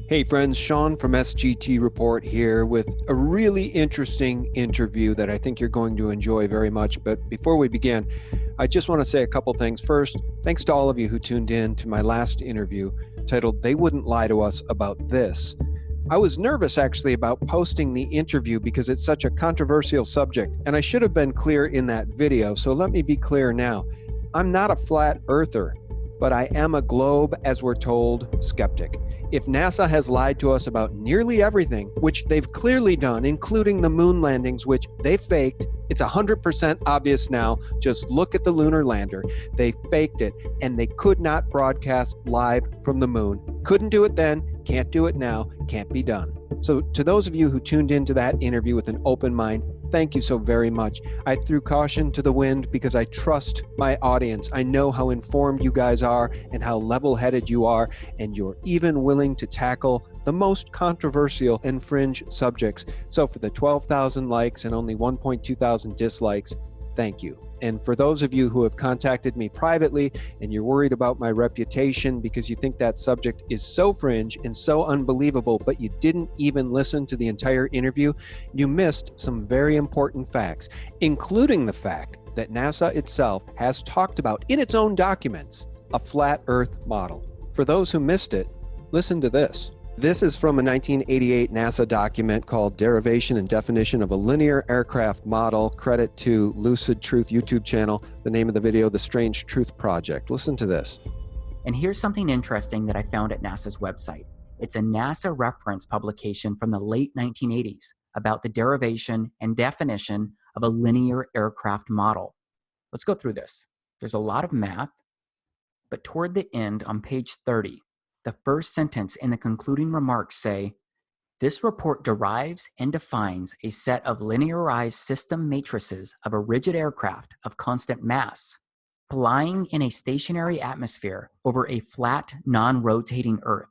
Hey friends, Sean from SGT Report here with a really interesting interview that I think you're going to enjoy very much. But before we begin, I just want to say a couple things. First, thanks to all of you who tuned in to my last interview titled, "They Wouldn't Lie to Us About This." I was nervous actually about posting the interview because it's such a controversial subject, and I should have been clear in that video, so let me be clear now. I'm not a flat earther, but I am a globe, as we're told, skeptic. If NASA has lied to us about nearly everything, which they've clearly done, including the moon landings, which they faked, it's 100% obvious now. Just look at the lunar lander. They faked it, and they could not broadcast live from the moon. Couldn't do it then, can't do it now, can't be done. So to those of you who tuned into that interview with an open mind, thank you so very much. I threw caution to the wind because I trust my audience. I know how informed you guys are and how level-headed you are, and you're even willing to tackle the most controversial and fringe subjects. So for the 12,000 likes and only 1.2 thousand dislikes, thank you. And for those of you who have contacted me privately and you're worried about my reputation because you think that subject is so fringe and so unbelievable, but you didn't even listen to the entire interview, you missed some very important facts, including the fact that NASA itself has talked about in its own documents a flat Earth model. For those who missed it, listen to this. This is from a 1988 NASA document called Derivation and Definition of a Linear Aircraft Model. Credit to Lucid Truth YouTube channel. The name of the video, The Strange Truth Project. Listen to this. And here's something interesting that I found at NASA's website. It's a NASA reference publication from the late 1980s about the derivation and definition of a linear aircraft model. Let's go through this. There's a lot of math, but toward the end on page 30, the first sentence in the concluding remarks say, this report derives and defines a set of linearized system matrices of a rigid aircraft of constant mass, flying in a stationary atmosphere over a flat, non-rotating Earth.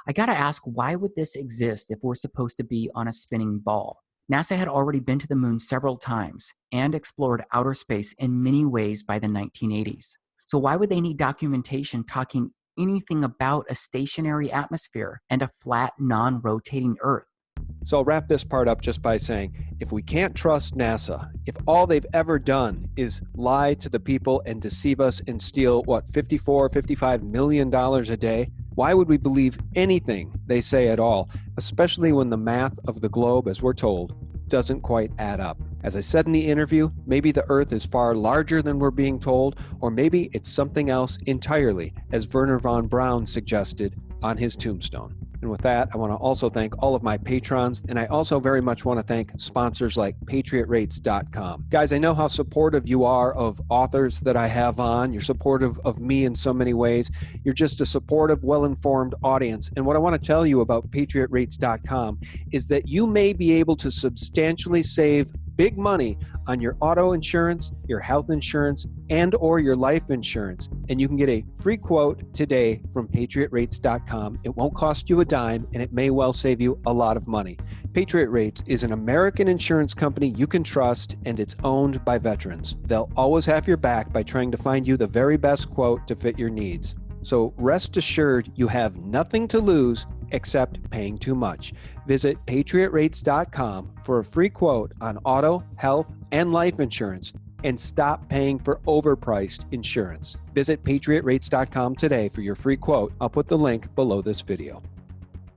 I gotta ask, why would this exist if we're supposed to be on a spinning ball? NASA had already been to the moon several times and explored outer space in many ways by the 1980s. So why would they need documentation talking anything about a stationary atmosphere and a flat, non-rotating Earth? So I'll wrap this part up just by saying, if we can't trust NASA, if all they've ever done is lie to the people and deceive us and steal, $55 million a day, why would we believe anything they say at all, especially when the math of the globe, as we're told, doesn't quite add up? As I said in the interview, maybe the Earth is far larger than we're being told, or maybe it's something else entirely, as Werner von Braun suggested on his tombstone. And with that, I want to also thank all of my patrons, and I also very much want to thank sponsors like patriotrates.com. Guys, I know how supportive you are of authors that I have on. You're supportive of me in so many ways. You're just a supportive, well-informed audience. And what I want to tell you about patriotrates.com is that you may be able to substantially save big money on your auto insurance, your health insurance, and or your life insurance. And you can get a free quote today from patriotrates.com. It won't cost you a dime, and it may well save you a lot of money. Patriot Rates is an American insurance company you can trust, and it's owned by veterans. They'll always have your back by trying to find you the very best quote to fit your needs. So rest assured you have nothing to lose except paying too much. Visit patriotrates.com for a free quote on auto, health, and life insurance, and stop paying for overpriced insurance. Visit patriotrates.com today for your free quote. I'll put the link below this video.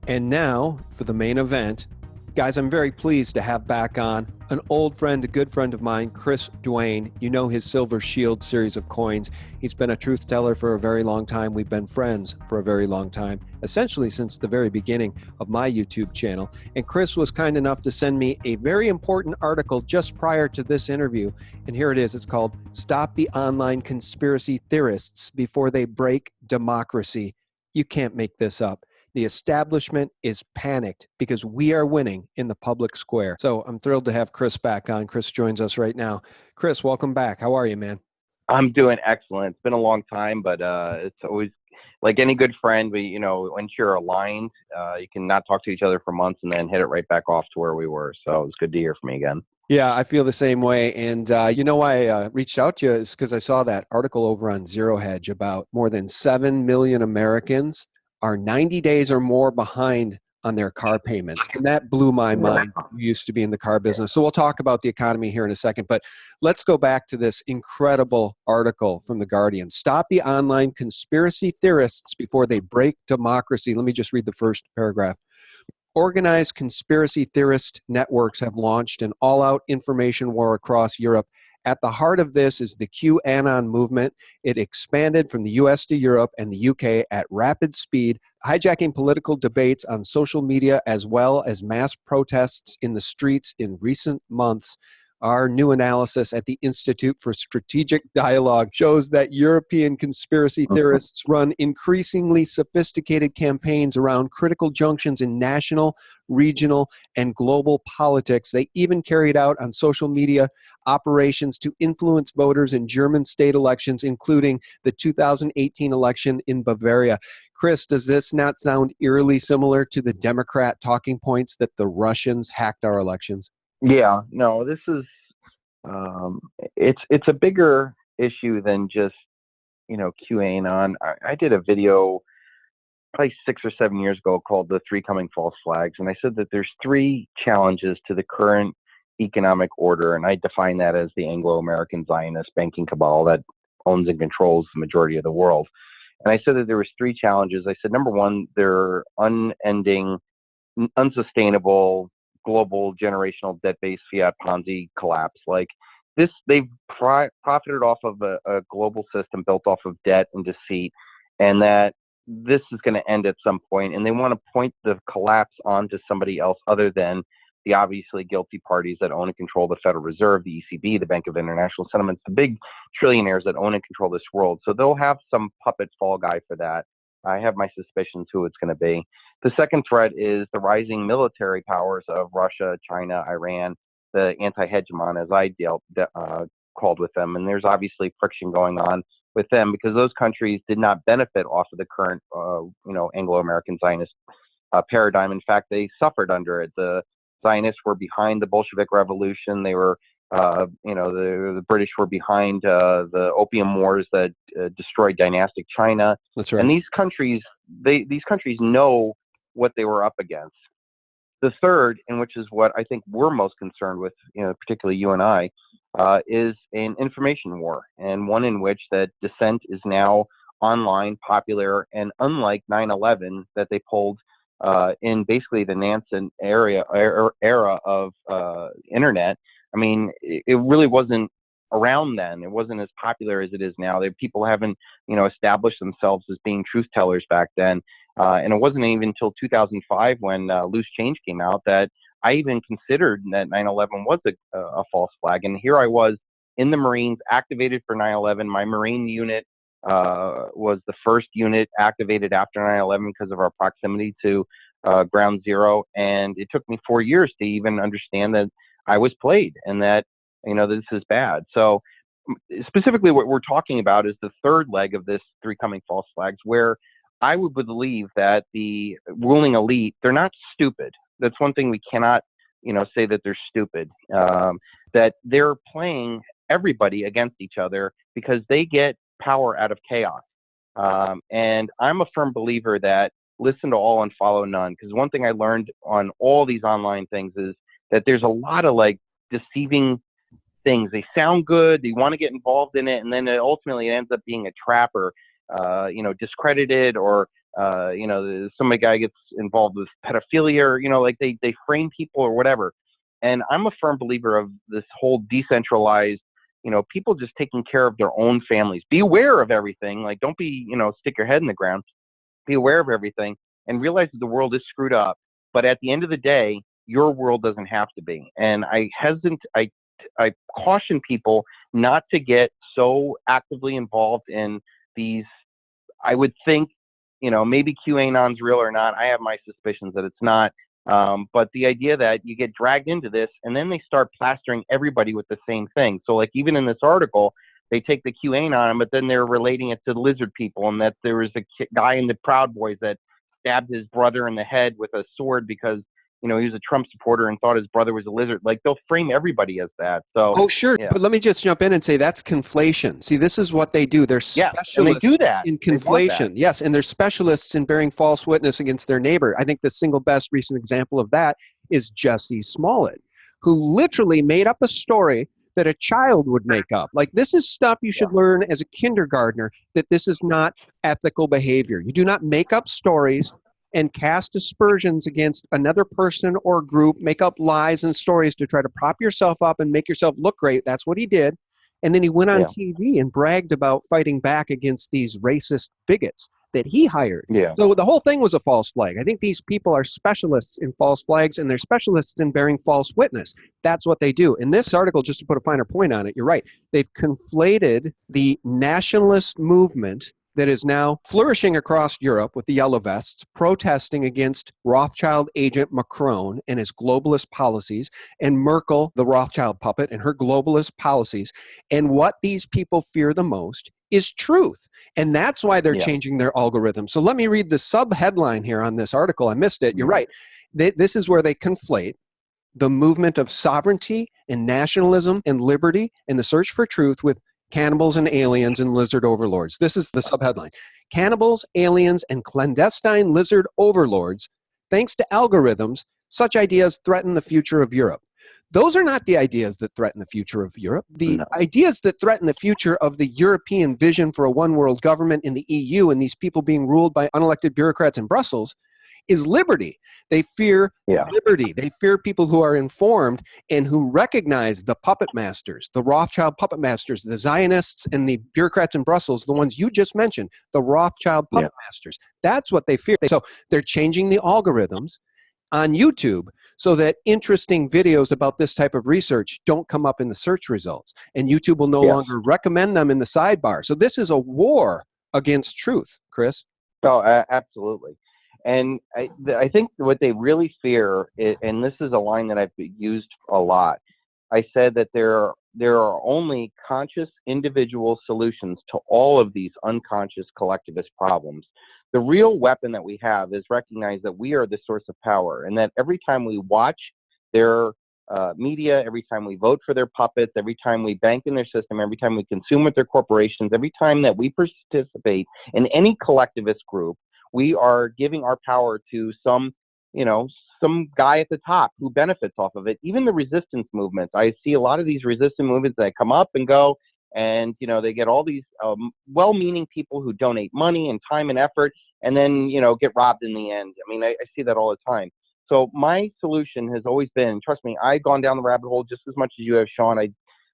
And now for the main event. Guys, I'm very pleased to have back on an old friend, a good friend of mine, Chris Duane. You know his Silver Shield series of coins. He's been a truth teller for a very long time. We've been friends for a very long time, essentially since the very beginning of my YouTube channel. And Chris was kind enough to send me a very important article just prior to this interview. And here it is. It's called Stop the Online Conspiracy Theorists Before They Break Democracy. You can't make this up. The establishment is panicked because we are winning in the public square. So I'm thrilled to have Chris back on. Chris joins us right now. Chris, welcome back. How are you, man? I'm doing excellent. It's been a long time, but it's always like any good friend. Once you're aligned, you can not talk to each other for months and then hit it right back off to where we were. So it's good to hear from you again. Yeah, I feel the same way. And you know why I reached out to you is because I saw that article over on Zero Hedge about more than 7 million Americans are 90 days or more behind on their car payments. And that blew my mind. We used to be in the car business. So we'll talk about the economy here in a second, but let's go back to this incredible article from The Guardian. Stop the online conspiracy theorists before they break democracy. Let me just read the first paragraph. Organized conspiracy theorist networks have launched an all-out information war across Europe. At the heart of this is the QAnon movement. It expanded from the US to Europe and the UK at rapid speed, hijacking political debates on social media as well as mass protests in the streets in recent months. Our new analysis at the Institute for Strategic Dialogue shows that European conspiracy theorists run increasingly sophisticated campaigns around critical junctions in national, regional, and global politics. They even carried out on social media operations to influence voters in German state elections, including the 2018 election in Bavaria. Chris, does this not sound eerily similar to the Democrat talking points that the Russians hacked our elections? Yeah, no, this is it's a bigger issue than just QAnon. I did a video probably 6 or 7 years ago called "The Three Coming False Flags," and I said that there's 3 challenges to the current economic order, and I define that as the Anglo-American Zionist banking cabal that owns and controls the majority of the world. And I said that there was 3 challenges. I said, number one, they're unending, unsustainable, global generational debt-based fiat Ponzi collapse. Like this, they've profited off of a global system built off of debt and deceit, and that this is going to end at some point, and they want to point the collapse onto somebody else other than the obviously guilty parties that own and control the Federal Reserve, the ECB, the Bank of International Settlements, the big trillionaires that own and control this world. So they'll have some puppet fall guy for that. I have my suspicions who it's going to be. The second threat is the rising military powers of Russia, China, Iran, the anti-hegemon, as I called with them. And there's obviously friction going on with them because those countries did not benefit off of the current, Anglo-American Zionist paradigm. In fact, they suffered under it. The Zionists were behind the Bolshevik Revolution. They were, the British were behind the Opium Wars that destroyed dynastic China. That's right. And these countries know what they were up against. The third, and which is what I think we're most concerned with, particularly you and I, is an information war, and one in which that dissent is now online, popular, and unlike 9/11 that they pulled in basically the Nansen era of internet. I mean, it really wasn't around then. It wasn't as popular as it is now. People haven't, established themselves as being truth tellers back then. And it wasn't even until 2005 when Loose Change came out that I even considered that 9/11 was a false flag. And here I was in the Marines, activated for 9/11. My Marine unit was the first unit activated after 9/11 because of our proximity to Ground Zero. And it took me 4 years to even understand that I was played and that, this is bad. So specifically what we're talking about is the third leg of this 3 coming false flags, where I would believe that the ruling elite, they're not stupid. That's one thing we cannot, say that they're stupid, that they're playing everybody against each other because they get power out of chaos. And I'm a firm believer that listen to all and follow none. Because one thing I learned on all these online things is that there's a lot of deceiving things. They sound good. They want to get involved in it. And then it ultimately ends up being a trap or, discredited or, some guy gets involved with pedophilia or, they frame people or whatever. And I'm a firm believer of this whole decentralized, people just taking care of their own families. Be aware of everything. Don't be, stick your head in the ground. Be aware of everything and realize that the world is screwed up. But at the end of the day, your world doesn't have to be. And I caution people not to get so actively involved in these. I would think, maybe QAnon's real or not. I have my suspicions that it's not. But the idea that you get dragged into this and then they start plastering everybody with the same thing. So even in this article, they take the QAnon, but then they're relating it to the lizard people and that there was a guy in the Proud Boys that stabbed his brother in the head with a sword because he was a Trump supporter and thought his brother was a lizard. Like, they'll frame everybody as that. So, oh, sure. yeah. But let me just jump in and say that's conflation. See, this is what they do. They're Yes, specialists and they do that. in They want that. conflation. Yes, and they're specialists in bearing false witness against their neighbor. I think the single best recent example of that is Jussie Smollett, who literally made up a story that a child would make up. Like, this is stuff you should learn as a kindergartner, that this is not ethical behavior. You do not make up stories and cast aspersions against another person or group, make up lies and stories to try to prop yourself up and make yourself look great. That's what he did. And then he went on TV and bragged about fighting back against these racist bigots that he hired. Yeah. So the whole thing was a false flag. I think these people are specialists in false flags, and they're specialists in bearing false witness. That's what they do. In this article, just to put a finer point on it, you're right. They've conflated the nationalist movement that is now flourishing across Europe with the yellow vests, protesting against Rothschild agent Macron and his globalist policies, and Merkel, the Rothschild puppet, and her globalist policies. And what these people fear the most is truth. And that's why they're changing their algorithm. So let me read the sub-headline here on this article. I missed it. You're right. This is where they conflate the movement of sovereignty and nationalism and liberty and the search for truth with cannibals and aliens and lizard overlords. This is the subheadline. Cannibals, aliens, and clandestine lizard overlords. Thanks to algorithms, such ideas threaten the future of Europe. Those are not the ideas that threaten the future of Europe. The ideas that threaten the future of the European vision for a one-world government in the EU and these people being ruled by unelected bureaucrats in Brussels is liberty. They fear liberty. They fear people who are informed and who recognize the puppet masters, the Rothschild puppet masters, the Zionists and the bureaucrats in Brussels, the ones you just mentioned, the Rothschild puppet masters. That's what they fear. So they're changing the algorithms on YouTube so that interesting videos about this type of research don't come up in the search results. And YouTube will no longer recommend them in the sidebar. So this is a war against truth, Chris. Oh, absolutely. And I think what they really fear, and this is a line that I've used a lot, I said that there are only conscious individual solutions to all of these unconscious collectivist problems. The real weapon that we have is recognize that we are the source of power, and that every time we watch their media, every time we vote for their puppets, every time we bank in their system, every time we consume with their corporations, every time that we participate in any collectivist group, we are giving our power to some guy at the top who benefits off of it. Even the resistance movements, I see a lot of these resistance movements that come up and go, and they get all these well-meaning people who donate money and time and effort, and then get robbed in the end. I mean, I see that all the time. So my solution has always been, trust me, I've gone down the rabbit hole just as much as you have, Sean.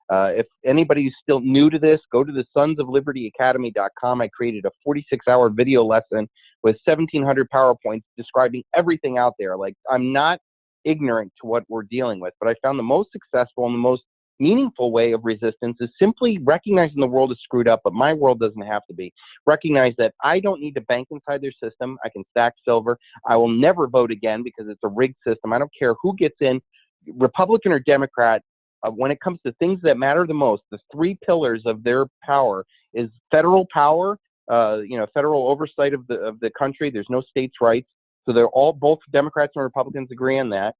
If anybody who's still new to this, go to the sonsoflibertyacademy.com. I created a 46-hour video lesson with 1,700 PowerPoints describing everything out there. Like, I'm not ignorant to what we're dealing with, but I found the most successful and the most meaningful way of resistance is simply recognizing the world is screwed up, but my world doesn't have to be. Recognize that I don't need to bank inside their system. I can stack silver. I will never vote again because it's a rigged system. I don't care who gets in, Republican or Democrat. When it comes to things that matter the most, the three pillars of their power is federal power, federal oversight of the country. There's no states' rights. So both Democrats and Republicans agree on that.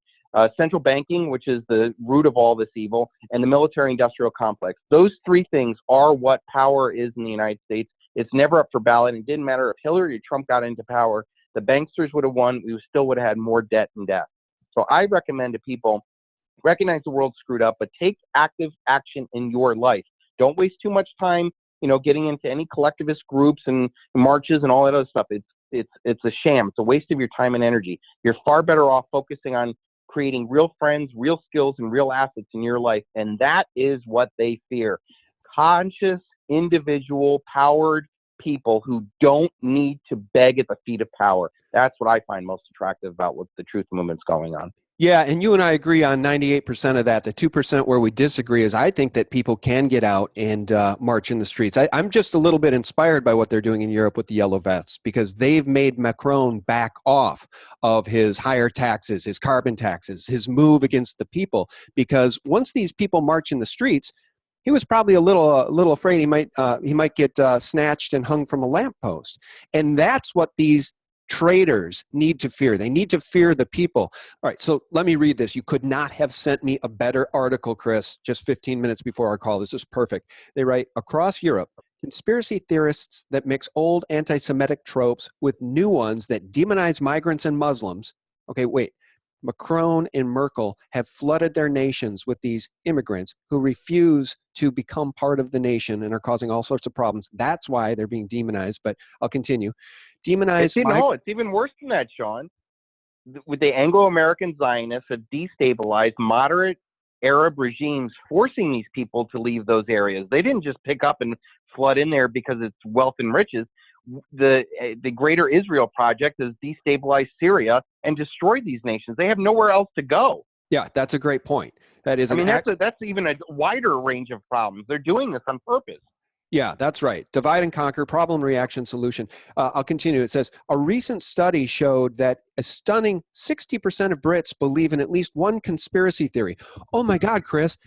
Central banking, which is the root of all this evil, and the military-industrial complex. Those three things are what power is in the United States. It's never up for ballot. It didn't matter if Hillary or Trump got into power. The banksters would have won. We still would have had more debt and death. So I recommend to people, recognize the world's screwed up, but take active action in your life. Don't waste too much time, getting into any collectivist groups and marches and all that other stuff. It's a sham. It's a waste of your time and energy. You're far better off focusing on creating real friends, real skills, and real assets in your life. And that is what they fear. Conscious, individual, powered people who don't need to beg at the feet of power. That's what I find most attractive about what the truth movement's going on. Yeah, and you and I agree on 98% of that. The 2% where we disagree is I think that people can get out and march in the streets. I'm just a little bit inspired by what they're doing in Europe with the yellow vests, because they've made Macron back off of his higher taxes, his carbon taxes, his move against the people. Because once these people march in the streets, he was probably a little afraid he might get snatched and hung from a lamppost. And that's what these Traitors need to fear. They need to fear the people. All right, so let me read this. You could not have sent me a better article, Chris, just 15 minutes before our call. This is perfect. They write, across Europe, conspiracy theorists that mix old anti-Semitic tropes with new ones that demonize migrants and Muslims. Okay, wait. Macron and Merkel have flooded their nations with these immigrants who refuse to become part of the nation and are causing all sorts of problems. That's why they're being demonized, but I'll continue. It's even worse than that, Sean. With the Anglo-American Zionists have destabilized moderate Arab regimes, forcing these people to leave those areas. They didn't just pick up and flood in there because it's wealth and riches. The Greater Israel Project has destabilized Syria and destroyed these nations. They have nowhere else to go. Yeah, that's a great point. That is, that's even a wider range of problems. They're doing this on purpose. Yeah, that's right. Divide and conquer, problem, reaction, solution. I'll continue. It says, a recent study showed that a stunning 60% of Brits believe in at least one conspiracy theory. Oh my God, Chris.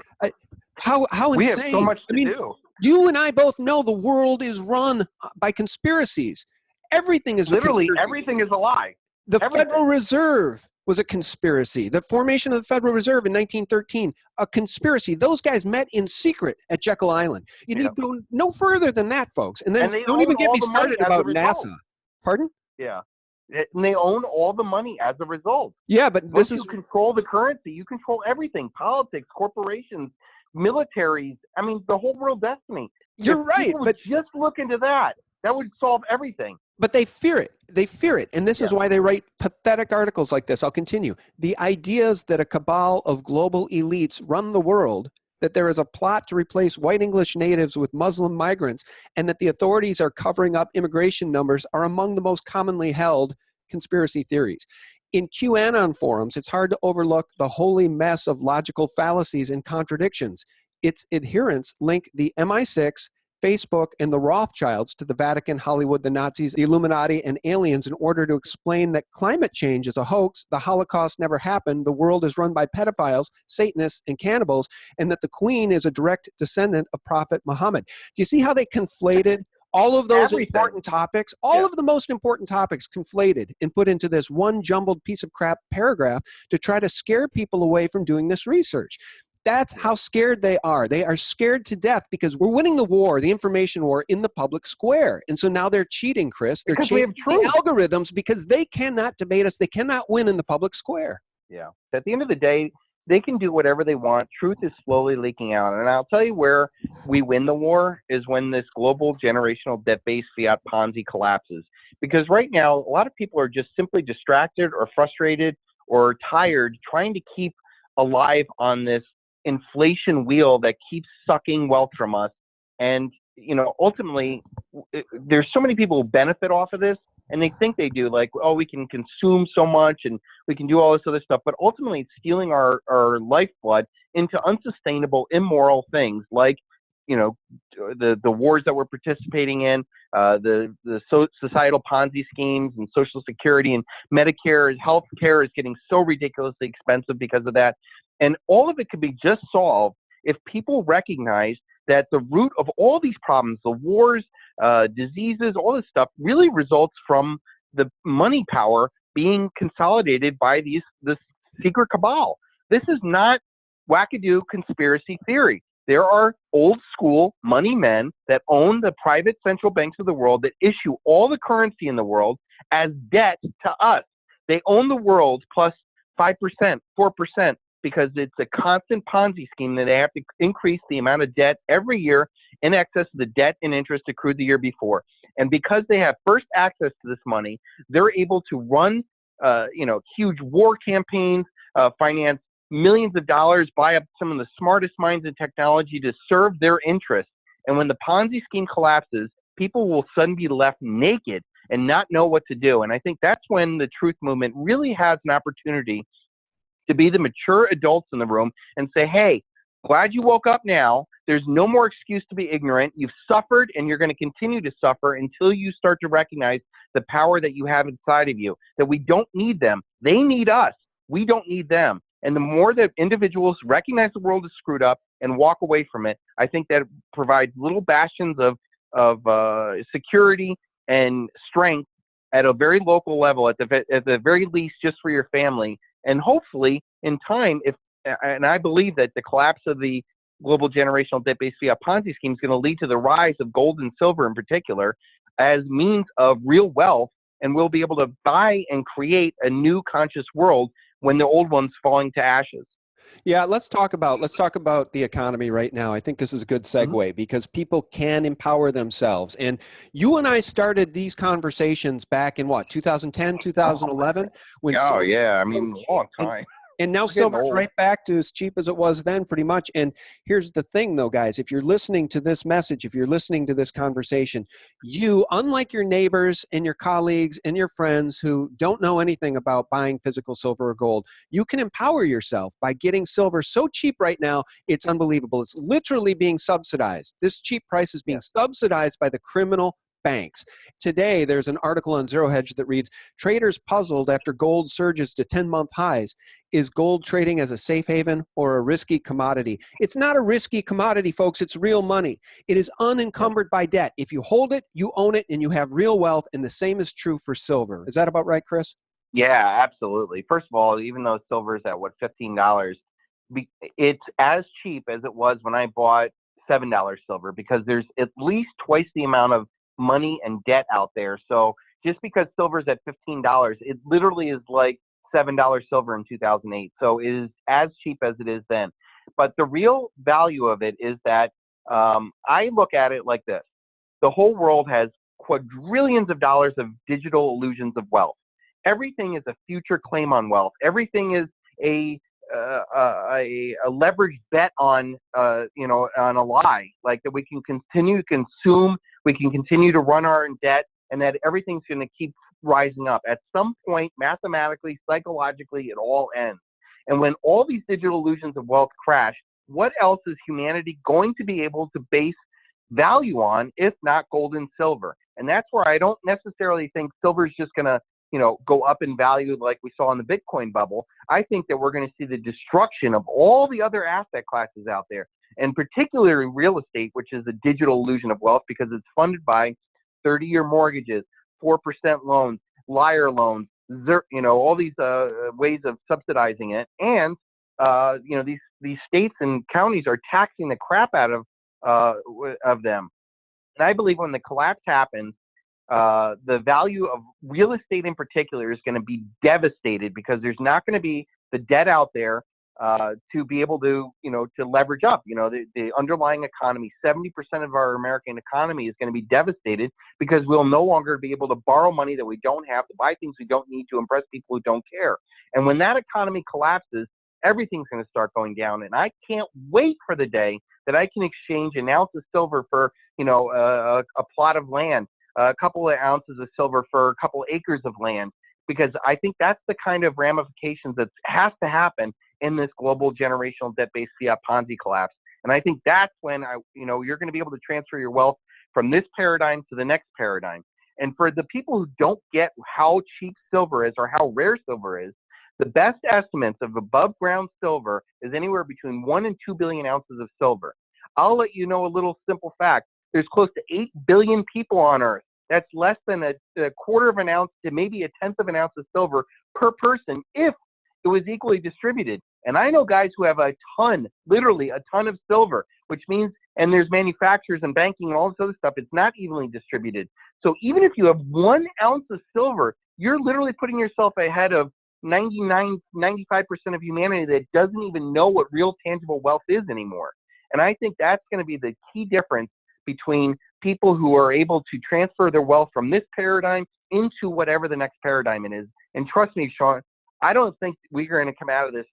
How insane. We have so much to do. You and I both know the world is run by conspiracies. Everything is literally everything is a lie. The Federal Reserve was a conspiracy. The formation of the Federal Reserve in 1913, a conspiracy. Those guys met in secret at Jekyll Island. You need to go no further than that, folks. And then don't even get me started about NASA. Pardon? Yeah. And they own all the money as a result. Yeah, but Once you control the currency, you control everything. Politics, corporations, militaries. I mean, the whole world destiny. You're right. But just look into that. That would solve everything. But they fear it. They fear it. And this is why they write pathetic articles like this. I'll continue. The ideas that a cabal of global elites run the world, that there is a plot to replace white English natives with Muslim migrants, and that the authorities are covering up immigration numbers are among the most commonly held conspiracy theories. In QAnon forums, it's hard to overlook the holy mess of logical fallacies and contradictions. Its adherents link the MI6, Facebook, and the Rothschilds to the Vatican, Hollywood, the Nazis, the Illuminati, and aliens in order to explain that climate change is a hoax, the Holocaust never happened, the world is run by pedophiles, Satanists, and cannibals, and that the Queen is a direct descendant of Prophet Muhammad. Do you see how they conflated all of those important topics, all of the most important topics conflated and put into this one jumbled piece of crap paragraph to try to scare people away from doing this research? That's how scared they are. They are scared to death because we're winning the war, the information war, in the public square. And so now they're cheating, Chris. They're changing the algorithms because they cannot debate us. They cannot win in the public square. Yeah. At the end of the day, they can do whatever they want. Truth is slowly leaking out. And I'll tell you where we win the war is when this global generational debt-based fiat Ponzi collapses. Because right now, a lot of people are just simply distracted or frustrated or tired trying to keep alive on this inflation wheel that keeps sucking wealth from us. And, you know, ultimately, there's so many people who benefit off of this, and they think they do, like, oh, we can consume so much and we can do all this other stuff. But ultimately, it's stealing our lifeblood into unsustainable, immoral things like, you know, the wars that we're participating in, the societal Ponzi schemes and Social Security and Medicare, health care is getting so ridiculously expensive because of that. And all of it could be just solved if people recognize that the root of all these problems, the wars, diseases, all this stuff, really results from the money power being consolidated by this secret cabal. This is not wackadoo conspiracy theory. There are old school money men that own the private central banks of the world that issue all the currency in the world as debt to us. They own the world plus 5%, 4%. Because it's a constant Ponzi scheme that they have to increase the amount of debt every year in excess of the debt and interest accrued the year before. And because they have first access to this money, they're able to run, huge war campaigns, finance millions of dollars, buy up some of the smartest minds in technology to serve their interests. And when the Ponzi scheme collapses, people will suddenly be left naked and not know what to do. And I think that's when the truth movement really has an opportunity to be the mature adults in the room and say, hey, glad you woke up now. There's no more excuse to be ignorant. You've suffered and you're going to continue to suffer until you start to recognize the power that you have inside of you, that we don't need them. They need us. We don't need them. And the more that individuals recognize the world is screwed up and walk away from it, I think that provides little bastions of security and strength at a very local level, at the very least, just for your family. And hopefully, in time, and I believe that the collapse of the global generational debt-based fiat Ponzi scheme is going to lead to the rise of gold and silver in particular as means of real wealth, and we'll be able to buy and create a new conscious world when the old one's falling to ashes. Yeah, let's talk about the economy right now. I think this is a good segue because people can empower themselves. And you and I started these conversations back in what, 2010, 2011? When Oh, yeah. I so mean, cheap. a long time. And now silver's right back to as cheap as it was then, pretty much. And here's the thing, though, guys. If you're listening to this message, if you're listening to this conversation, you, unlike your neighbors and your colleagues and your friends who don't know anything about buying physical silver or gold, you can empower yourself by getting silver so cheap right now, it's unbelievable. It's literally being subsidized. This cheap price is being subsidized by the criminal banks. Today, there's an article on Zero Hedge that reads, traders puzzled after gold surges to 10-month highs. Is gold trading as a safe haven or a risky commodity? It's not a risky commodity, folks. It's real money. It is unencumbered by debt. If you hold it, you own it, and you have real wealth, and the same is true for silver. Is that about right, Chris? Yeah, absolutely. First of all, even though silver's at, what, $15, it's as cheap as it was when I bought $7 silver, because there's at least twice the amount of money and debt out there. So just because silver's at $15, it literally is like $7 silver in 2008. So it is as cheap as it is then. But the real value of it is that I look at it like this. The whole world has quadrillions of dollars of digital illusions of wealth. Everything is a future claim on wealth. Everything is a leveraged bet on on a lie, like that we can continue to consume, we can continue to run our debt, and that everything's going to keep rising up. At some point, mathematically, psychologically, it all ends. And when all these digital illusions of wealth crash, what else is humanity going to be able to base value on if not gold and silver? And that's where I don't necessarily think silver is just going to go up in value like we saw in the Bitcoin bubble. I think that we're going to see the destruction of all the other asset classes out there, and particularly real estate, which is a digital illusion of wealth because it's funded by 30-year mortgages, 4% loans, liar loans, all these ways of subsidizing it. And, these states and counties are taxing the crap out of them. And I believe when the collapse happens, the value of real estate in particular is going to be devastated because there's not going to be the debt out there to be able to, to leverage up. The underlying economy, 70% of our American economy is going to be devastated because we'll no longer be able to borrow money that we don't have, to buy things we don't need, to impress people who don't care. And when that economy collapses, everything's going to start going down. And I can't wait for the day that I can exchange an ounce of silver for, a plot of land, a couple of ounces of silver for a couple acres of land, because I think that's the kind of ramifications that has to happen in this global generational debt-based fiat Ponzi collapse. And I think that's when you're going to be able to transfer your wealth from this paradigm to the next paradigm. And for the people who don't get how cheap silver is or how rare silver is, the best estimates of above ground silver is anywhere between 1 and 2 billion ounces of silver. I'll let you know a little simple fact. There's close to 8 billion people on Earth. That's less than a quarter of an ounce to maybe a tenth of an ounce of silver per person if it was equally distributed. And I know guys who have a ton, literally a ton of silver, which means, and there's manufacturers and banking and all this other stuff, it's not evenly distributed. So even if you have 1 ounce of silver, you're literally putting yourself ahead of 95% of humanity that doesn't even know what real tangible wealth is anymore. And I think that's going to be the key difference between people who are able to transfer their wealth from this paradigm into whatever the next paradigm it is. And trust me, Sean, I don't think we're going to come out of this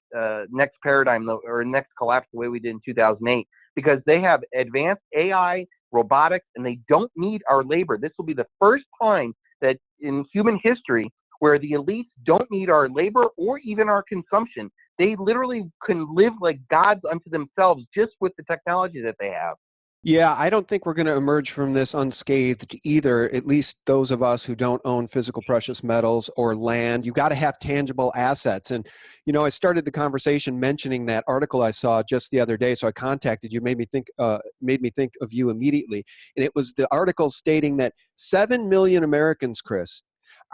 next paradigm or next collapse the way we did in 2008, because they have advanced AI, robotics, and they don't need our labor. This will be the first time that in human history where the elites don't need our labor or even our consumption. They literally can live like gods unto themselves just with the technology that they have. Yeah, I don't think we're going to emerge from this unscathed either, at least those of us who don't own physical precious metals or land. You got to have tangible assets. And, I started the conversation mentioning that article I saw just the other day, so I contacted you, made me think of you immediately. And it was the article stating that 7 million Americans, Chris,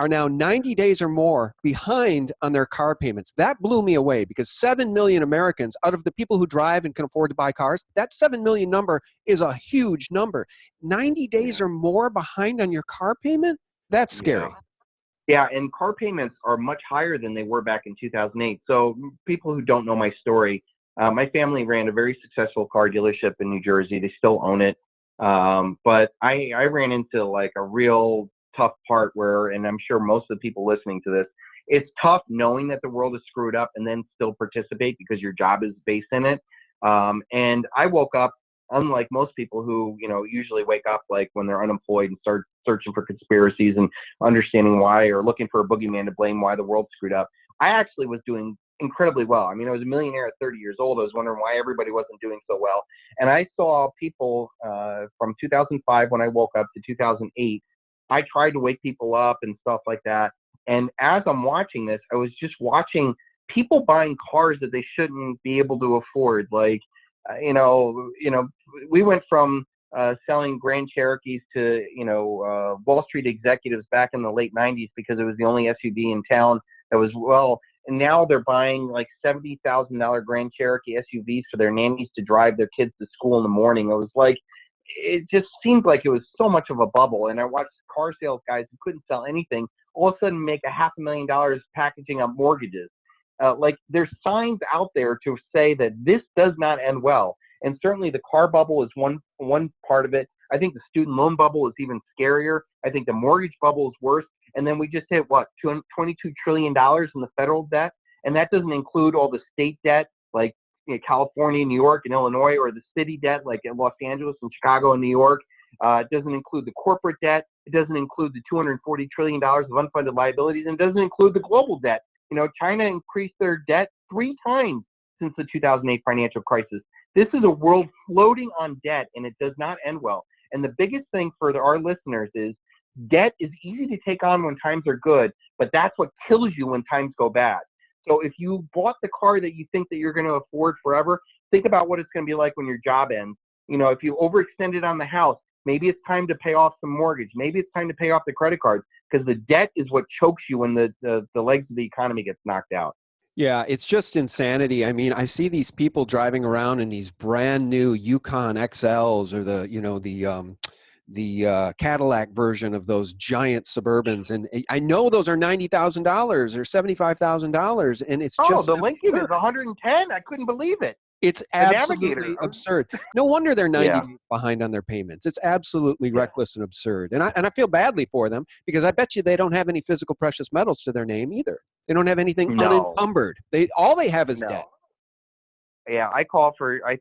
are now 90 days or more behind on their car payments. That blew me away because 7 million Americans, out of the people who drive and can afford to buy cars, that 7 million number is a huge number. 90 days or more behind on your car payment? That's scary. Yeah, and car payments are much higher than they were back in 2008. So people who don't know my story, my family ran a very successful car dealership in New Jersey. They still own it. But I ran into like a real tough part where, and I'm sure most of the people listening to this, it's tough knowing that the world is screwed up and then still participate because your job is based in it. And I woke up, unlike most people who, usually wake up like when they're unemployed and start searching for conspiracies and understanding why, or looking for a boogeyman to blame why the world's screwed up. I actually was doing incredibly well. I mean, I was a millionaire at 30 years old. I was wondering why everybody wasn't doing so well. And I saw people from 2005 when I woke up to 2008. I tried to wake people up and stuff like that. And as I'm watching this, I was just watching people buying cars that they shouldn't be able to afford. Like, we went from selling Grand Cherokees to, Wall Street executives back in the late 90s because it was the only SUV in town that was and now they're buying like $70,000 Grand Cherokee SUVs for their nannies to drive their kids to school in the morning. It just seemed like it was so much of a bubble. And I watched car sales guys who couldn't sell anything all of a sudden make $500,000 packaging up mortgages. Like there's signs out there to say that this does not end well. And certainly the car bubble is one part of it. I think the student loan bubble is even scarier. I think the mortgage bubble is worse. And then we just hit $22 trillion in the federal debt. And that doesn't include all the state debt, like California, New York, and Illinois, or the city debt, like in Los Angeles and Chicago and New York. It doesn't include the corporate debt. It doesn't include the $240 trillion of unfunded liabilities. And it doesn't include the global debt. China increased their debt 3 times since the 2008 financial crisis. This is a world floating on debt, and it does not end well. And the biggest thing for our listeners is debt is easy to take on when times are good, but that's what kills you when times go bad. So if you bought the car that you think that you're going to afford forever, think about what it's going to be like when your job ends. If you overextended on the house, maybe it's time to pay off some mortgage. Maybe it's time to pay off the credit cards, because the debt is what chokes you when the legs of the economy gets knocked out. Yeah, it's just insanity. I mean, I see these people driving around in these brand new Yukon XLs, or the Cadillac version of those giant Suburbans, and I know those are $90,000 or $75,000, and it's just the Lincoln is 110. I couldn't believe it. It's absolutely absurd. No wonder they're 90 days behind on their payments. It's absolutely reckless and absurd. And I feel badly for them, because I bet you they don't have any physical precious metals to their name either. They don't have anything unencumbered. All they have is debt. Yeah, I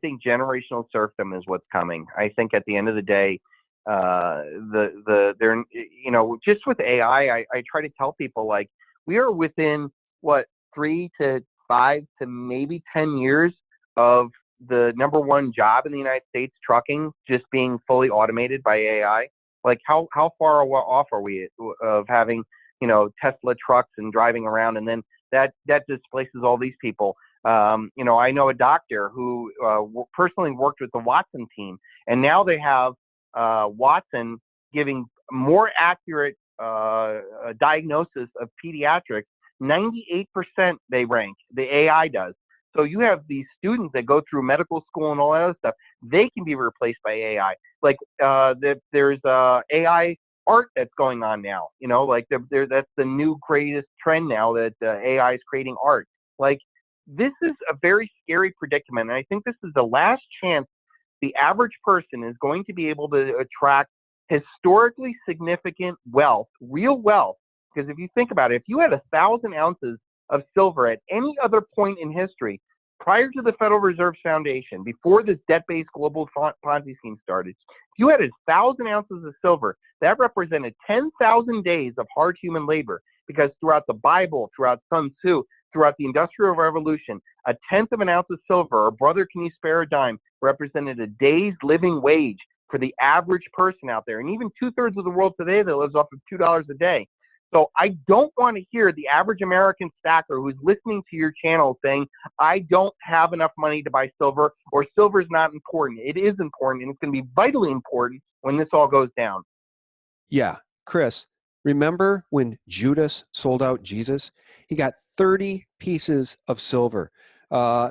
think generational serfdom is what's coming. I think at the end of the day, just with AI, I try to tell people, like, we are within 3 to 5 to maybe 10 years of the number one job in the United States, trucking, just being fully automated by AI. Like, how far off are we of having, Tesla trucks and driving around, and then that displaces all these people. I know a doctor who personally worked with the Watson team, and now they have Watson giving more accurate diagnosis of pediatrics. 98% they rank, the AI does. So you have these students that go through medical school and all that other stuff. They can be replaced by AI. Like there's AI art that's going on now. That's the new greatest trend now, that AI is creating art. Like, this is a very scary predicament. And I think this is the last chance the average person is going to be able to attract historically significant wealth, real wealth. Because if you think about it, if you had 1,000 ounces of silver at any other point in history, prior to the Federal Reserve Foundation, before this debt-based global Ponzi scheme started, if you had 1,000 ounces of silver, that represented 10,000 days of hard human labor. Because throughout the Bible, throughout Sun Tzu, throughout the Industrial Revolution, 1/10 of an ounce of silver, or brother, can you spare a dime, represented a day's living wage for the average person out there. And even 2/3 of the world today that lives off of $2 a day. So I don't want to hear the average American stacker who's listening to your channel saying, I don't have enough money to buy silver, or silver is not important. It is important, and it's going to be vitally important when this all goes down. Yeah, Chris, Remember when Judas sold out Jesus? He got 30 pieces of silver.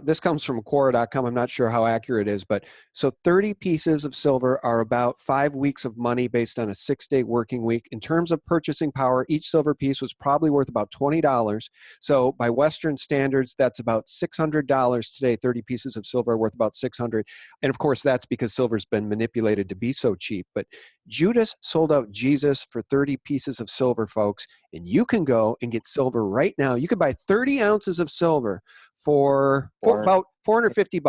This comes from Quora.com. I'm not sure how accurate it is, but so 30 pieces of silver are about 5 weeks of money based on a 6-day working week. In terms of purchasing power, each silver piece was probably worth about $20. So by Western standards, that's about $600 today. 30 pieces of silver are worth about $600. And of course, that's because silver's been manipulated to be so cheap. But Judas sold out Jesus for 30 pieces of silver, folks. And you can go and get silver right now. You can buy 30 ounces of silver for about $450,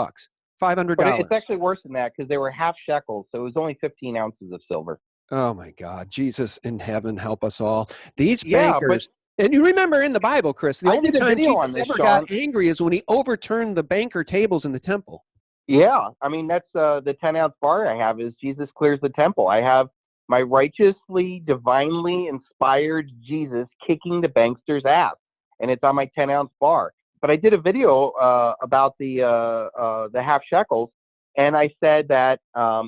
$500. But it's actually worse than that because they were half shekels, so it was only 15 ounces of silver. Oh my God, Jesus in heaven, help us all. These Yeah, bankers, and you remember in the Bible, Chris, the only time Jesus ever got angry is when he overturned the banker tables in the temple. Yeah, I mean, that's the 10-ounce bar I have is Jesus clears the temple. I have my righteously, divinely inspired Jesus kicking the bankster's ass, and it's on my 10-ounce bar. But I did a video about the half shekels, and I said that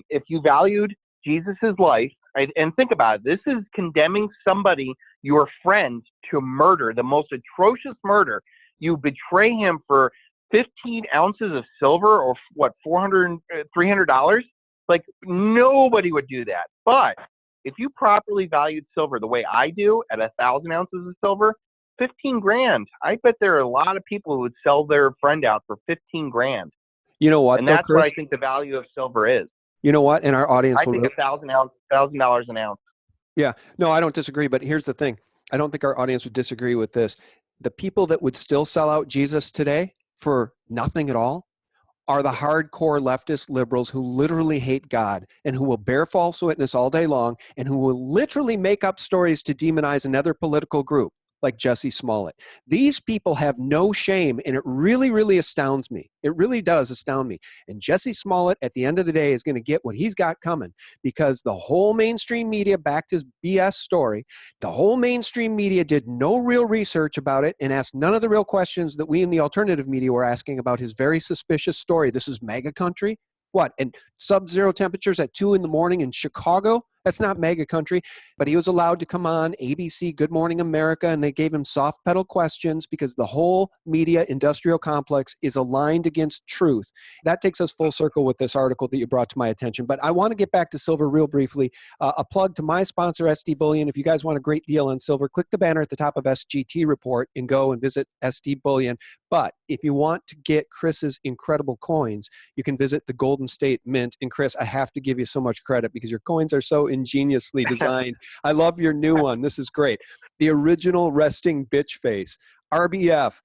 if you valued Jesus's life, and think about it, this is condemning somebody, your friend, to murder, the most atrocious murder. You betray him for 15 ounces of silver, or what, $300? Like, nobody would do that. But if you properly valued silver the way I do, at 1,000 ounces of silver, 15 grand. I bet there are a lot of people who would sell their friend out for 15 grand. You know what? And though, that's Chris, what I think the value of silver is. You know what? In our audience, I think $1,000 an ounce. Yeah, no, I don't disagree. But here's the thing: I don't think our audience would disagree with this. The people that would still sell out Jesus today for nothing at all are the hardcore leftist liberals who literally hate God and who will bear false witness all day long and who will literally make up stories to demonize another political group like Jesse Smollett. These people have no shame, and it really, really astounds me. It really does astound me. And Jesse Smollett, at the end of the day, is going to get what he's got coming because the whole mainstream media backed his BS story. The whole mainstream media did no real research about it and asked none of the real questions that we in the alternative media were asking about his very suspicious story. This is MAGA country? What? And sub-zero temperatures at 2 a.m. in Chicago? That's not mega country. But he was allowed to come on ABC, Good Morning America, and they gave him soft pedal questions because the whole media industrial complex is aligned against truth. That takes us full circle with this article that you brought to my attention. But I want to get back to silver real briefly. A plug to my sponsor, SD Bullion. If you guys want a great deal on silver, click the banner at the top of SGT Report and go and visit SD Bullion. But if you want to get Chris's incredible coins, you can visit the Golden State Mint. And Chris, I have to give you so much credit because your coins are so ingeniously designed. I love your new one. This is great. The original resting bitch face. RBF.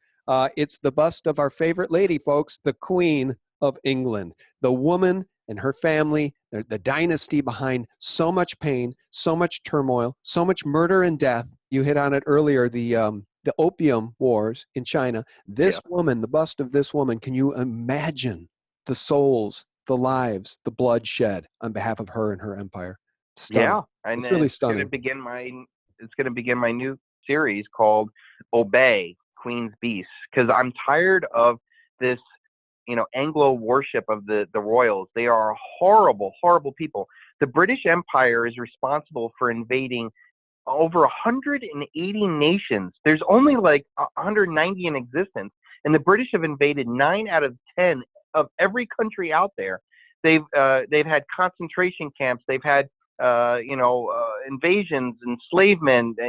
It's the bust of our favorite lady, folks, the Queen of England. The woman and her family, the dynasty behind so much pain, so much turmoil, so much murder and death. You hit on it earlier, the opium wars in China. This woman, the bust of this woman, can you imagine the souls, the lives, the bloodshed on behalf of her and her empire? Stunning. Yeah, and it's really it's stunning. Going to begin my new series called Obey Queen's Beasts, because I'm tired of this, Anglo worship of the royals. They are horrible, horrible people. The British Empire is responsible for invading over 180 nations. There's only like 190 in existence, and the British have invaded 9 out of 10 of every country out there. They've had concentration camps. They've had invasions, enslavement.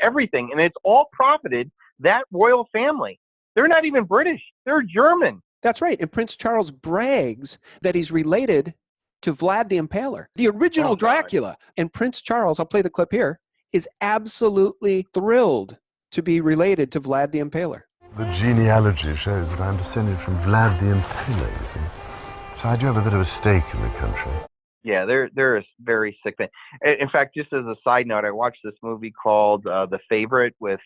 Everything, and it's all profited that royal family. They're not even British. They're German. That's right. And Prince Charles brags that he's related to Vlad the Impaler, the original Dracula. And Prince Charles, I'll play the clip here, is absolutely thrilled to be related to Vlad the Impaler. The genealogy shows that I'm descended from Vlad the Impaler, you see. So I do have a bit of a stake in the country. Yeah, they're a very sick thing. In fact, just as a side note, I watched this movie called The Favorite with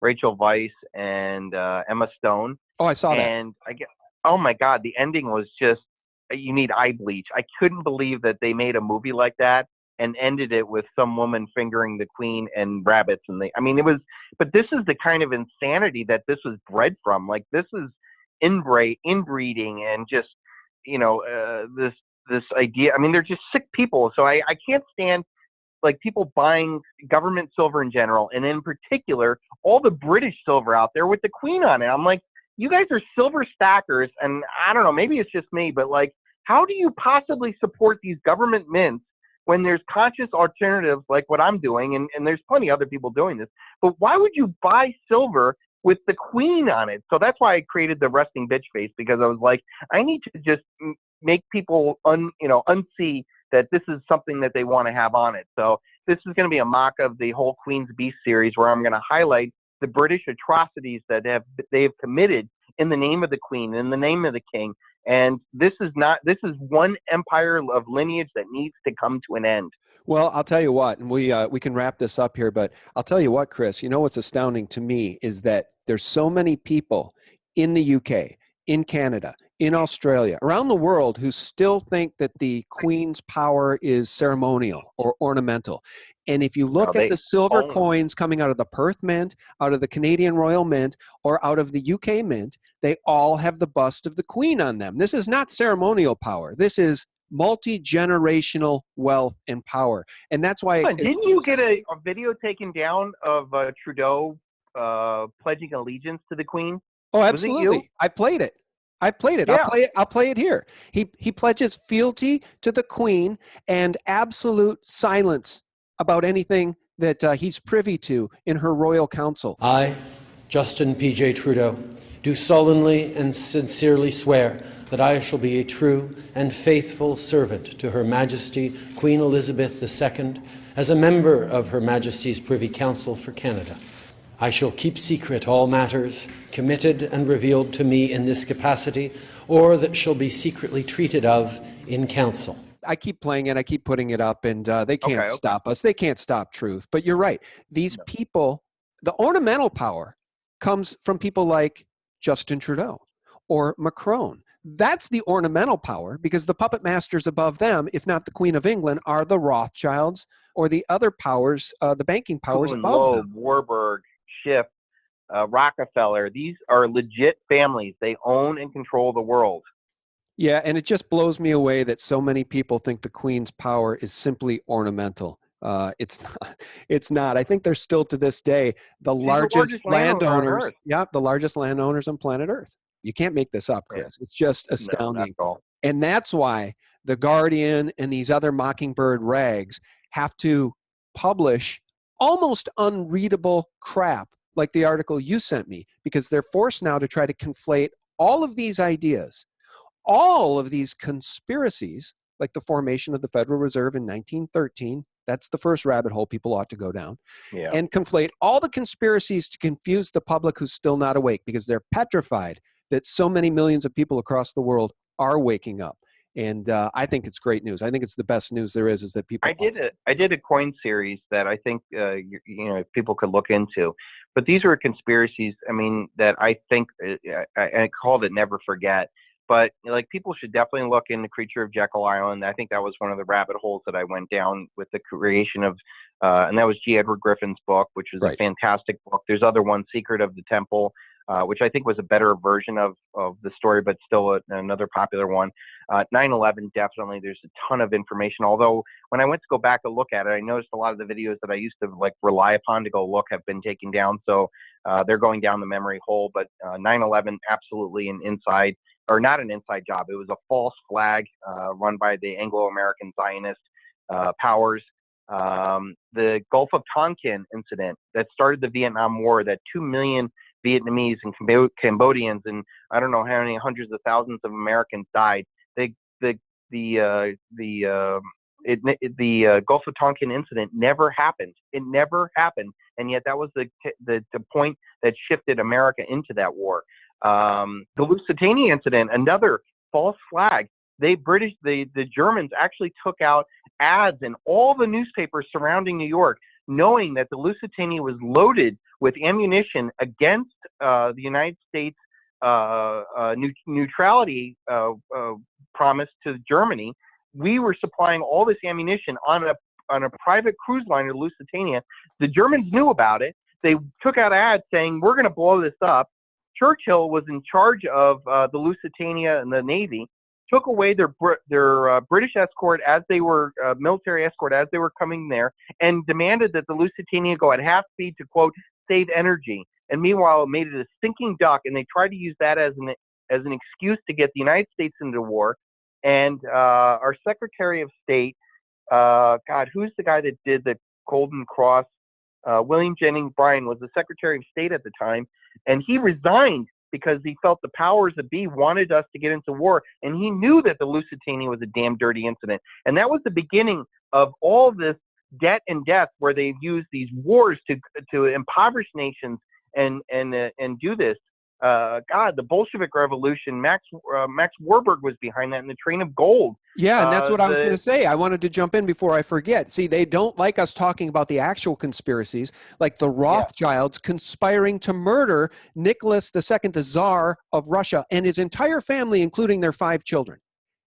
Rachel Weisz and Emma Stone. Oh, I saw that. And oh my God, the ending was just, you need eye bleach. I couldn't believe that they made a movie like that and ended it with some woman fingering the queen and rabbits. But this is the kind of insanity that this was bred from. Like, this is inbreeding and just, this idea. They're just sick people. So I can't stand, like people buying government silver in general, and in particular, all the British silver out there with the Queen on it. I'm like, you guys are silver stackers, and I don't know, maybe it's just me, but like, how do you possibly support these government mints when there's conscious alternatives like what I'm doing, and there's plenty of other people doing this, but why would you buy silver with the Queen on it? So that's why I created the resting bitch face, because I was like, I need to just make people unsee that this is something that they want to have on it. So this is going to be a mock of the whole Queen's Beast series, where I'm going to highlight the British atrocities that they have committed in the name of the Queen, in the name of the King. And this is one empire of lineage that needs to come to an end. Well, I'll tell you what, and we can wrap this up here, but I'll tell you what, Chris, you know what's astounding to me is that there's so many people in the UK, in Canada, in Australia, around the world who still think that the Queen's power is ceremonial or ornamental. And if you look at the silver coins coming out of the Perth Mint, out of the Canadian Royal Mint, or out of the UK Mint, they all have the bust of the Queen on them. This is not ceremonial power. This is multi-generational wealth and power. And that's why... Didn't you get a video taken down of Trudeau pledging allegiance to the Queen? Oh, absolutely. I played it. Yeah. I'll play it here. He pledges fealty to the Queen and absolute silence about anything that he's privy to in her royal council. I, Justin P.J. Trudeau, do solemnly and sincerely swear that I shall be a true and faithful servant to Her Majesty Queen Elizabeth II as a member of Her Majesty's Privy Council for Canada. I shall keep secret all matters committed and revealed to me in this capacity, or that shall be secretly treated of in council. I keep playing it, I keep putting it up, and they can't stop us. They can't stop truth. But you're right. These people, the ornamental power comes from people like Justin Trudeau or Macron. That's the ornamental power, because the puppet masters above them, if not the Queen of England, are the Rothschilds or the other powers, the banking powers above them. Warburg, Schiff, Rockefeller. These are legit families. They own and control the world. Yeah, and it just blows me away that so many people think the Queen's power is simply ornamental. It's not. It's not. I think they're still to this day the largest landowners. Yeah, the largest landowners on planet Earth. You can't make this up, Chris. It's just astounding. No, not at all. And that's why The Guardian and these other Mockingbird rags have to publish almost unreadable crap like the article you sent me, because they're forced now to try to conflate all of these ideas, all of these conspiracies, like the formation of the Federal Reserve in 1913. That's the first rabbit hole people ought to go down. Yeah. And conflate all the conspiracies to confuse the public who's still not awake, because they're petrified that so many millions of people across the world are waking up. And I think it's great news. I think it's the best news there is that people... I did a coin series that I think people could look into. But these were conspiracies, I mean, that I think, I called it Never Forget. But like, people should definitely look into Creature of Jekyll Island. I think that was one of the rabbit holes that I went down with the creation of, and that was G. Edward Griffin's book, which is a fantastic book. There's other ones, Secret of the Temple, which I think was a better version of the story, but still another popular one. 9/11, definitely, there's a ton of information. Although when I went to go back and look at it, I noticed a lot of the videos that I used to like rely upon to go look have been taken down. So they're going down the memory hole. But 9/11, absolutely an inside, or not an inside job. It was a false flag run by the Anglo-American Zionist powers. The Gulf of Tonkin incident that started the Vietnam War, that 2 million Vietnamese and Cambodians and I don't know how many hundreds of thousands of Americans died. The Gulf of Tonkin incident never happened. It never happened, and yet that was the point that shifted America into that war. The Lusitania incident, another false flag. The Germans actually took out ads in all the newspapers surrounding New York, knowing that the Lusitania was loaded with ammunition against the United States neutrality promise to Germany. We were supplying all this ammunition on a private cruise liner, Lusitania. The Germans knew about it. They took out ads saying, we're going to blow this up. Churchill was in charge of the Lusitania and the Navy. took away their British escort as they were military escort as they were coming there, and demanded that the Lusitania go at half speed to quote save energy. And meanwhile, it made it a sinking duck, and they tried to use that as an excuse to get the United States into war. And our Secretary of State, God, who's the guy that did the Golden Cross? William Jennings Bryan was the Secretary of State at the time, and he resigned because he felt the powers that be wanted us to get into war, and he knew that the Lusitania was a damn dirty incident. And that was the beginning of all this debt and death, where they used these wars to impoverish nations and do this. God, the Bolshevik Revolution, Max Warburg was behind that, and the Train of Gold. Yeah, and that's what I was going to say. I wanted to jump in before I forget. See, they don't like us talking about the actual conspiracies, like the Rothschilds conspiring to murder Nicholas II, the Tsar of Russia, and his entire family, including their 5 children,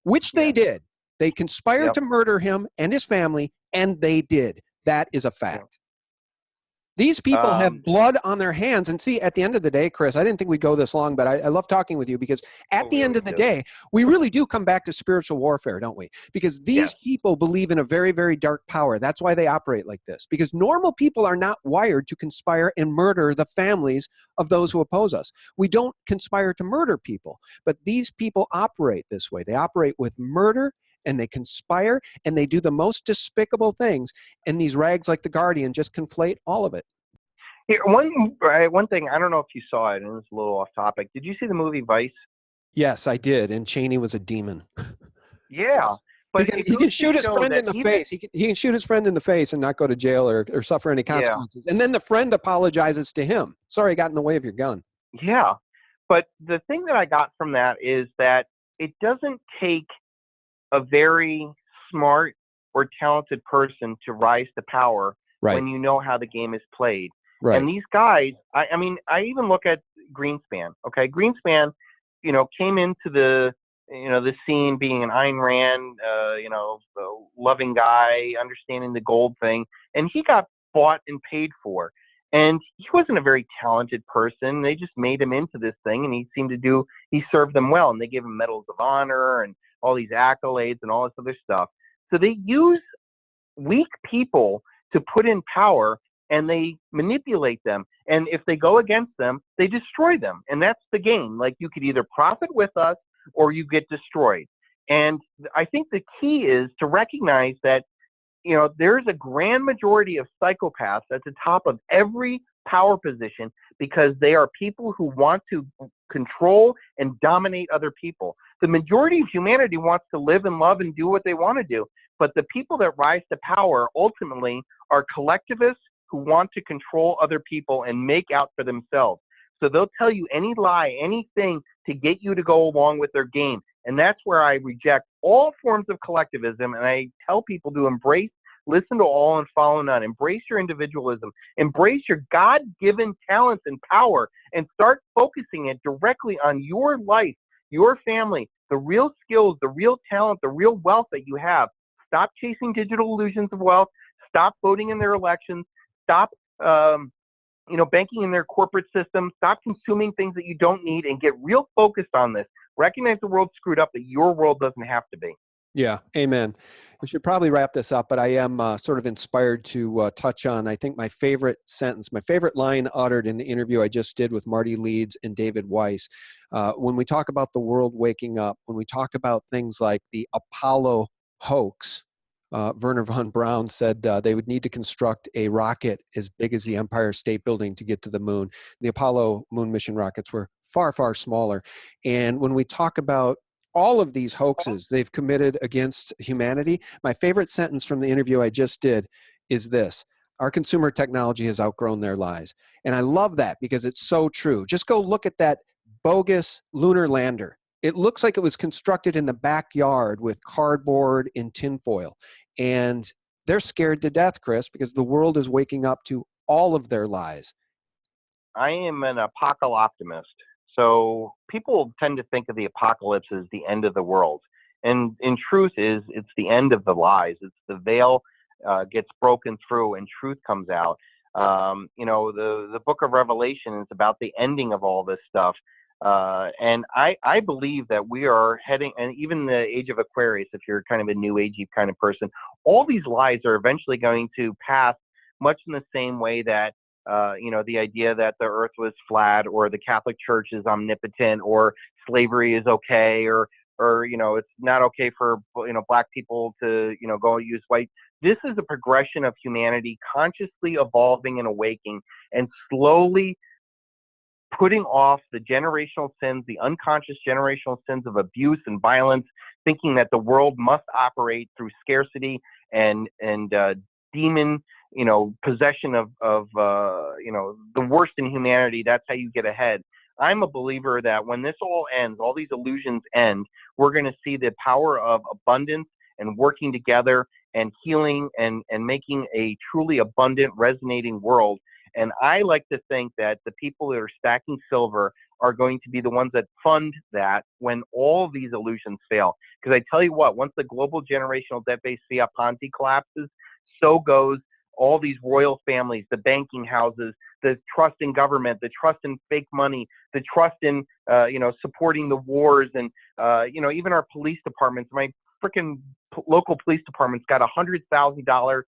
which they did. They conspired to murder him and his family, and they did. That is a fact. These people have blood on their hands. And see, at the end of the day, Chris, I didn't think we'd go this long, but I love talking with you, because at the end of the day, we really do come back to spiritual warfare, don't we? Because these people believe in a very, very dark power. That's why they operate like this. Because normal people are not wired to conspire and murder the families of those who oppose us. We don't conspire to murder people. But these people operate this way. They operate with murder, and they conspire, and they do the most despicable things. And these rags like The Guardian just conflate all of it. Here, one thing, I don't know if you saw it, and it's a little off topic. Did you see the movie Vice? Yes, I did. And Cheney was a demon. Yeah. But he can shoot his friend in the face. He can shoot his friend in the face and not go to jail or suffer any consequences. And then the friend apologizes to him. Sorry, I got in the way of your gun. Yeah. But the thing that I got from that is that it doesn't take a very smart or talented person to rise to power when you know how the game is played. Right. And these guys, I mean, I even look at Greenspan. Okay, Greenspan, came into the scene being an Ayn Rand, loving guy, understanding the gold thing, and he got bought and paid for. And he wasn't a very talented person. They just made him into this thing, and he served them well, and they gave him medals of honor and all these accolades and all this other stuff. So they use weak people to put in power, and they manipulate them. And if they go against them, they destroy them. And that's the game. Like, you could either profit with us or you get destroyed. And I think the key is to recognize that, there's a grand majority of psychopaths at the top of every power position, because they are people who want to control and dominate other people. The majority of humanity wants to live and love and do what they want to do. But the people that rise to power ultimately are collectivists who want to control other people and make out for themselves. So they'll tell you any lie, anything to get you to go along with their game. And that's where I reject all forms of collectivism. And I tell people to embrace, listen to all and follow none. Embrace your individualism. Embrace your God-given talents and power, and start focusing it directly on your life, your family, the real skills, the real talent, the real wealth that you have. Stop chasing digital illusions of wealth. Stop voting in their elections. Stop, banking in their corporate system. Stop consuming things that you don't need, and get real focused on this. Recognize the world's screwed up, but your world doesn't have to be. Yeah, amen. We should probably wrap this up, but I am sort of inspired to touch on, I think, my favorite sentence, my favorite line uttered in the interview I just did with Marty Leeds and David Weiss. When we talk about the world waking up, when we talk about things like the Apollo hoax, Werner von Braun said they would need to construct a rocket as big as the Empire State Building to get to the moon. The Apollo moon mission rockets were far, far smaller. And when we talk about all of these hoaxes they've committed against humanity, my favorite sentence from the interview I just did is this: our consumer technology has outgrown their lies. And I love that, because it's so true. Just go look at that bogus lunar lander. It looks like it was constructed in the backyard with cardboard and tinfoil. And they're scared to death, Chris, because the world is waking up to all of their lies. I am an apocalyptimist. So people tend to think of the apocalypse as the end of the world. And in truth, it's the end of the lies. It's the veil gets broken through and truth comes out. The book of Revelation is about the ending of all this stuff. And I believe that we are heading, and even the age of Aquarius, if you're kind of a new agey kind of person, all these lies are eventually going to pass much in the same way that, the idea that the earth was flat, or the Catholic Church is omnipotent, or slavery is okay, or it's not okay for, black people to, go use white. This is a progression of humanity consciously evolving and awaking and slowly putting off the generational sins, the unconscious generational sins of abuse and violence, thinking that the world must operate through scarcity and demon, possession of the worst in humanity. That's how you get ahead. I'm a believer that when this all ends, all these illusions end, we're going to see the power of abundance and working together and healing and making a truly abundant, resonating world. And I like to think that the people that are stacking silver are going to be the ones that fund that when all these illusions fail. Because I tell you what, once the global generational debt-based fiat Ponzi collapses, so goes all these royal families, the banking houses, the trust in government, the trust in fake money, the trust in, supporting the wars, and, even our police departments. My freaking local police department's got $100,000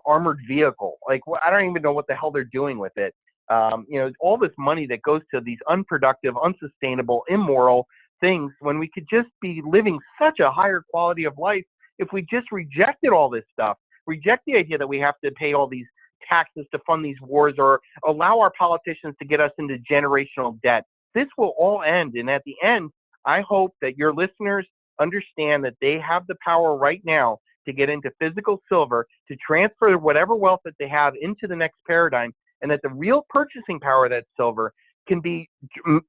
armored vehicle. Like, I don't even know what the hell they're doing with it. All this money that goes to these unproductive, unsustainable, immoral things, when we could just be living such a higher quality of life if we just rejected all this stuff, reject the idea that we have to pay all these taxes to fund these wars, or allow our politicians to get us into generational debt. This will all end. And at the end, I hope that your listeners understand that they have the power right now to get into physical silver, to transfer whatever wealth that they have into the next paradigm, and that the real purchasing power of that silver can be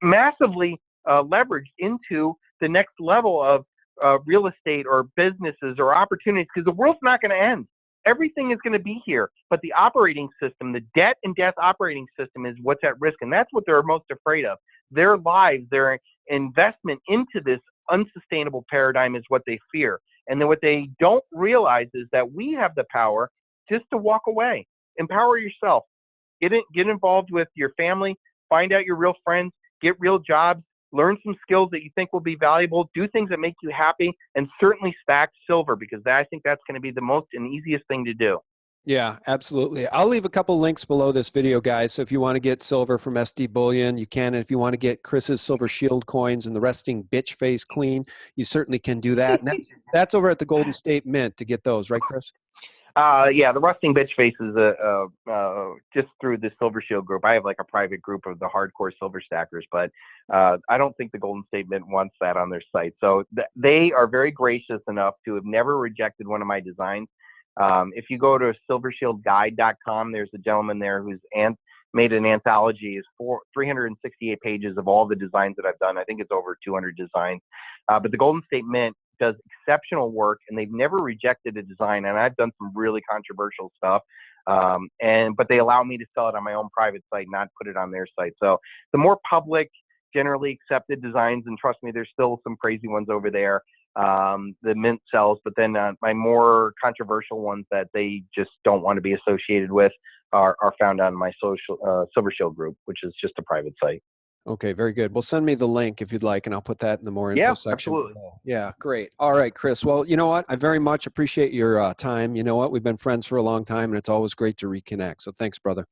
massively leveraged into the next level of real estate or businesses or opportunities, because the world's not going to end. Everything is going to be here, but the operating system, the debt and death operating system, is what's at risk, and that's what they're most afraid of. Their lives, their investment into this unsustainable paradigm is what they fear. And then what they don't realize is that we have the power just to walk away. Empower yourself. Get involved with your family. Find out your real friends. Get real jobs. Learn some skills that you think will be valuable. Do things that make you happy, and certainly stack silver, because I think that's going to be the most and easiest thing to do. Yeah, absolutely. I'll leave a couple links below this video, guys. So if you want to get silver from SD Bullion, you can. And if you want to get Chris's Silver Shield coins and the resting bitch face queen, you certainly can do that. And that's over at the Golden State Mint to get those, right, Chris? Yeah, the rusting bitch face is just through the Silver Shield group. I have like a private group of the hardcore silver stackers, but I don't think the Golden State Mint wants that on their site. So they are very gracious enough to have never rejected one of my designs. If you go to silvershieldguide.com, there's a gentleman there who's made an anthology, is 368 pages of all the designs that I've done. I think it's over 200 designs. But the Golden State Mint does exceptional work, and they've never rejected a design. And I've done some really controversial stuff. But they allow me to sell it on my own private site, not put it on their site. So the more public, generally accepted designs, and trust me, there's still some crazy ones over there, the Mint sells, but then my more controversial ones that they just don't want to be associated with are found on my social Silver Shield group, which is just a private site. Okay, very good. Well, send me the link if you'd like, and I'll put that in the more info section. Absolutely. Yeah, great. All right, Chris. Well, you know what? I very much appreciate your time. You know what? We've been friends for a long time, and it's always great to reconnect. So thanks, brother.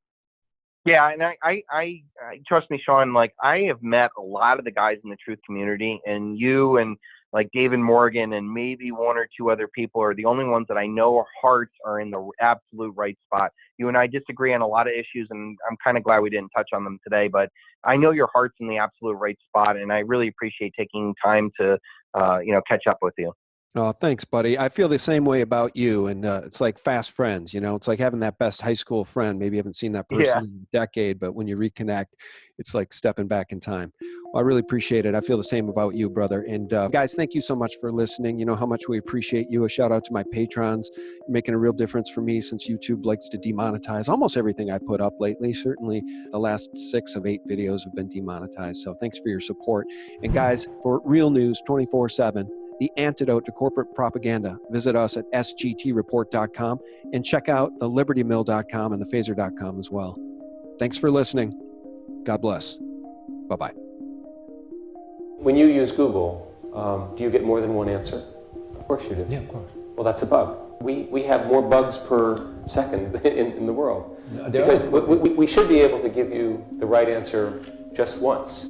Yeah, and I trust me, Sean, like I have met a lot of the guys in the truth community, and you and like David Morgan and maybe one or two other people are the only ones that I know our hearts are in the absolute right spot. You and I disagree on a lot of issues, and I'm kind of glad we didn't touch on them today, but I know your heart's in the absolute right spot, and I really appreciate taking time to, catch up with you. Oh, thanks, buddy. I feel the same way about you. And it's like fast friends, it's like having that best high school friend. Maybe you haven't seen that person in a decade, but when you reconnect, it's like stepping back in time. Well, I really appreciate it. I feel the same about you, brother. And guys, thank you so much for listening. You know how much we appreciate you. A shout out to my patrons. You're making a real difference for me, since YouTube likes to demonetize almost everything I put up lately. Certainly the last 6 of 8 videos have been demonetized. So thanks for your support. And guys, for real news 24/7, the antidote to corporate propaganda, visit us at sgtreport.com and check out the libertymill.com and the phaser.com as well. Thanks for listening. God bless. Bye-bye. When you use Google, do you get more than one answer? Of course you do. Yeah, of course. Well, that's a bug. We have more bugs per second in the world. There because are. we should be able to give you the right answer just once.